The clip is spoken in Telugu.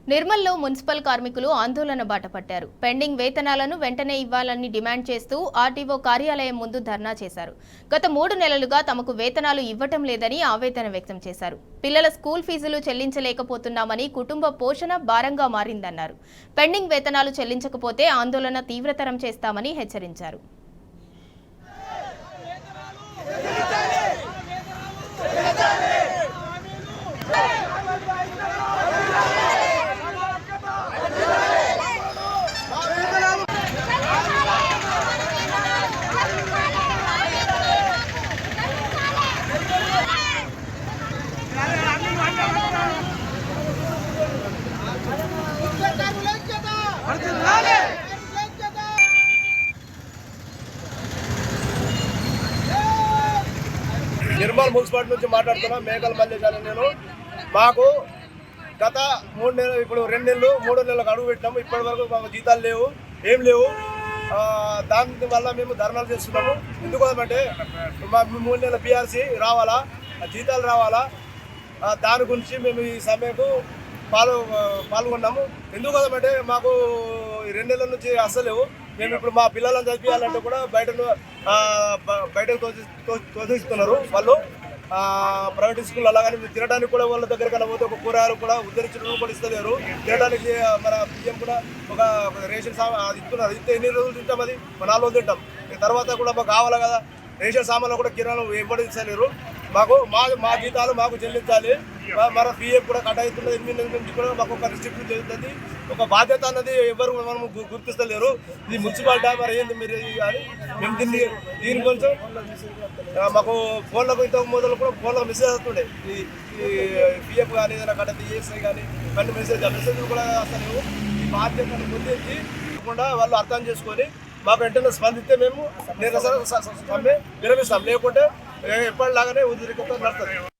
నిర్మల్లో మున్సిపల్ కార్మికులు ఆందోళన బాట పట్టారు. పెండింగ్ వేతనాలను వెంటనే ఇవ్వాలని డిమాండ్ చేస్తూ ఆర్టీఓ కార్యాలయం ముందు ధర్నా చేశారు. గత 3 నెలలుగా తమకు వేతనాలు ఇవ్వటం లేదని ఆవేదన వ్యక్తం చేశారు. పిల్లల స్కూల్ ఫీజులు చెల్లించలేకపోతున్నామని కుటుంబ పోషణ భారంగా మారిందన్నారు. పెండింగ్ వేతనాలు చెల్లించకపోతే ఆందోళన తీవ్రతరం చేస్తామని హెచ్చరించారు. నిర్మల్ మున్సిపాలిటీ నుంచి మాట్లాడుతున్నా. మేకల మల్లేశాను నేను. మాకు గత 3 నెలలు, ఇప్పుడు 2 నెలలు 3 నెలలకు అడుగు పెట్టినాము. ఇప్పటి వరకు మాకు జీతాలు లేవు, ఏం లేవు. దాని వల్ల మేము ధర్నాలు చేస్తున్నాము. ఎందుకోసమంటే మా 3 నెలల పిఆర్సీ రావాలా, జీతాలు రావాలా. దాని గురించి మేము ఈ సమ్మెకు పాల్గొన్నాము. ఎందుకోసమంటే మాకు 2 నెలల నుంచి అస్సలేవు. మేము ఇప్పుడు మా పిల్లలను చదివించాలంటే కూడా బయటకు తోసిస్తున్నారు వాళ్ళు. ప్రైవేట్ స్కూల్ అలాగని తినడానికి కూడా వాళ్ళ దగ్గర కన్నా పోతే ఒక కూరగాయలు కూడా ఉద్ధరించడం కూడా ఇస్తలేరు. తినడానికి మన బియ్యం కూడా ఒక రేషన్ అది ఇస్తున్నారు. ఇస్తే ఎన్ని రోజులు తింటాం? అది 4 రోజులు తింటాం. తర్వాత కూడా మాకు కావాలి కదా. రేషన్ సామాన్లు కూడా కిరాణం ఇవ్వడం ఇస్తలేరు. మాకు మా జీతాలు మాకు చెల్లించాలి. మన పిఎఫ్ కూడా కట్ అవుతున్నది. 8 నెలల నుంచి కూడా మాకు ఒక రిస్ట్రిక్షన్ జరుగుతుంది. ఒక బాధ్యత అన్నది ఎవరు మనం గుర్తిస్తలేరు. ఇది మున్సిపాలిటీ మరి ఏంది మీరు కానీ మేము దీని కొంచెం మాకు ఫోన్లకు ఇంతకు మొదలు కూడా ఫోన్లకు మెసేజ్ వస్తుండే. ఈ పిఎఫ్ కానీ ఏదైనా కట్ అయితే ఈఎస్ఐ కానీ ఇవన్నీ మెసేజ్ కూడా అసలు ఈ బాధ్యతను గుర్తించి కాకుండా వాళ్ళు అర్థం చేసుకొని మాకు వెంటనే స్పందిస్తే మేము నిరసన సమ్మె విరమిస్తాం. లేకుంటే ఎప్పటిలాగానే ఉద్రిక్తత నడుస్తుంది.